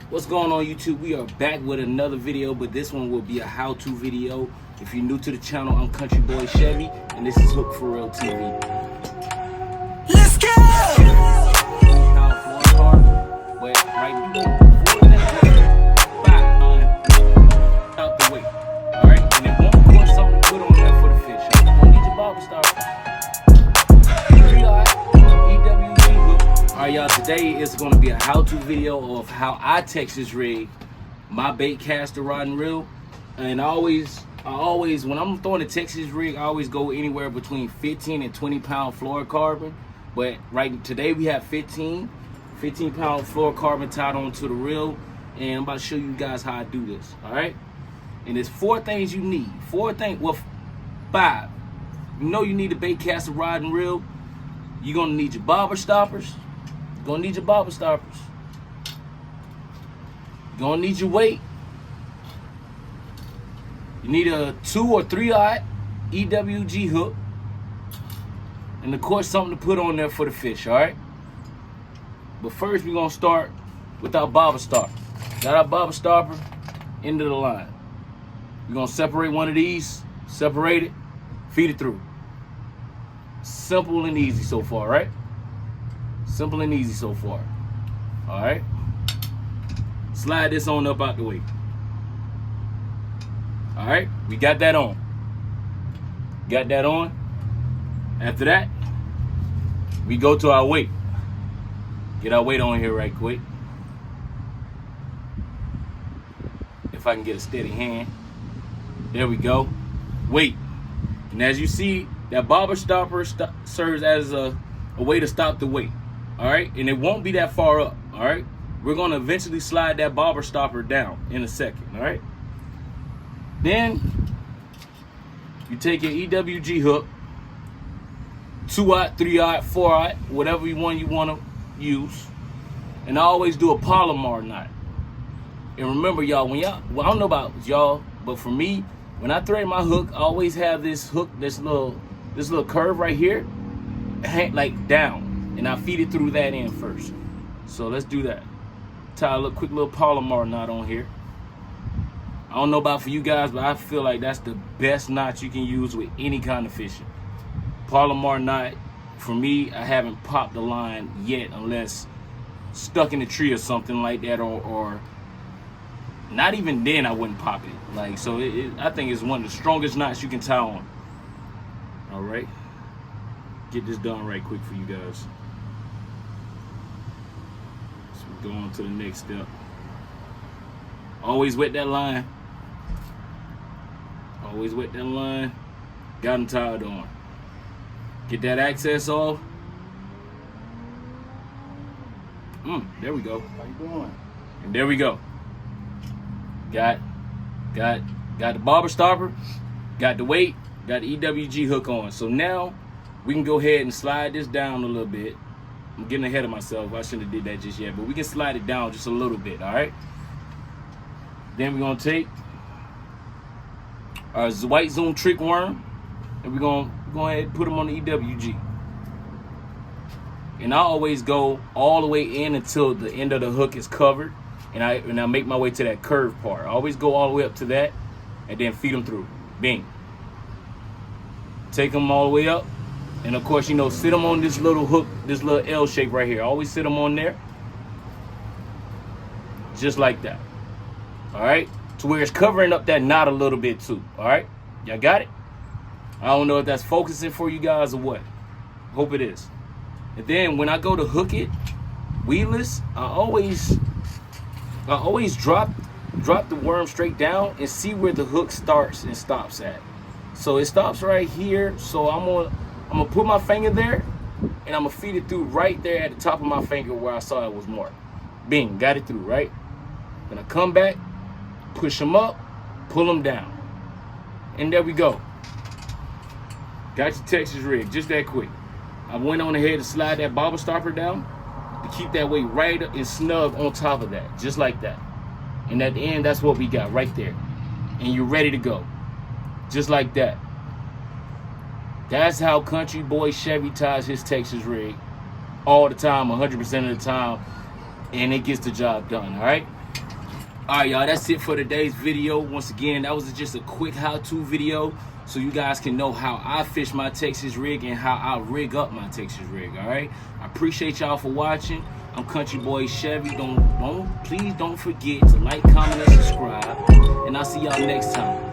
What's going on, YouTube? We are back with another video, but this one will be a how-to video. If you're new to the channel, I'm Countryboi Chevy, and this is Hook for Real TV. Let's go! But right before that, out the way. Alright? And it won't put something to put on there for the fish. You won't need your bobber stopper. EWG hook. Alright, y'all, today is going to be a how-to video of how I Texas rig my bait caster rod and reel. And I always, when I'm throwing a Texas rig, I always go anywhere between 15 and 20 pound fluorocarbon. But today we have 15 pound fluorocarbon tied onto the reel, and I'm about to show you guys how I do this. All right, and there's 4 things you need. 5. You know you need a bait caster rod and reel. You're gonna need your bobber stoppers. You're gonna need your bobber stoppers. You're gonna need your weight. You need a 2 or 3/0 EWG hook, and of course something to put on there for the fish. All right. But first we're gonna start with our bobber stopper. Got our bobber stopper into the line. We're gonna separate one of these, separate it, feed it through. Simple and easy so far, right? Simple and easy so far. All right. Slide this on up out the way. All right, we got that on. Got that on. After that, we go to our weight. Get our weight on here right quick. If I can get a steady hand. There we go. Weight. And as you see, that bobber stopper serves as a way to stop the weight. All right, and it won't be that far up. All right, we're going to eventually slide that bobber stopper down in a second. All right. Then you take your EWG hook, 2/0, 3/0, 4/0, whatever one you want to use, and I always do a Palomar knot. And remember, y'all, well, I don't know about y'all, but for me, when I thread my hook, I always have this hook, this little curve right here, like down, and I feed it through that end first. So let's do that. Tie a quick little Palomar knot on here. I don't know about for you guys, but I feel like that's the best knot you can use with any kind of fishing. Palomar knot, for me, I haven't popped the line yet unless stuck in a tree or something like that, or not even then I wouldn't pop it. Like, so I think it's one of the strongest knots you can tie on. All right, get this done right quick for you guys. So we go on to the next step. Always wet that line. Always wet that line. Got them tied on. Get that access off. There we go. How you doing? And there we go. Got the bobber stopper. Got the weight. Got the EWG hook on. So now we can go ahead and slide this down a little bit. I'm getting ahead of myself. I shouldn't have did that just yet, but we can slide it down just a little bit. All right. Then we're gonna take our white zoom trick worm, and we're gonna go ahead and put them on the EWG. And I always go all the way in until the end of the hook is covered, and I make my way to that curved part. I always go all the way up to that, and then feed them through. Bing. Take them all the way up, and of course, sit them on this little hook, this little L shape right here. I always sit them on there, just like that. All right, to where it's covering up that knot a little bit too. All right, y'all got it? I don't know if that's focusing for you guys or what. Hope it is. And then when I go to hook it weedless, I always drop the worm straight down and see where the hook starts and stops at. So it stops right here. So I'm gonna put my finger there, and I'm gonna feed it through right there at the top of my finger where I saw it was marked. Bing, got it through, right? Then I come back, push them up, pull them down, and there we go. Got your Texas rig, just that quick. I went on ahead to slide that bobber stopper down to keep that weight right and snug on top of that, just like that. And at the end, that's what we got right there. And you're ready to go, just like that. That's how Countryboi Chevy ties his Texas rig all the time, 100% of the time, and it gets the job done. All right. All right, y'all, that's it for today's video. Once again, that was just a quick how-to video so you guys can know how I fish my Texas rig and how I rig up my Texas rig, all right? I appreciate y'all for watching. I'm Countryboi Chevy. Please don't forget to like, comment, and subscribe. And I'll see y'all next time.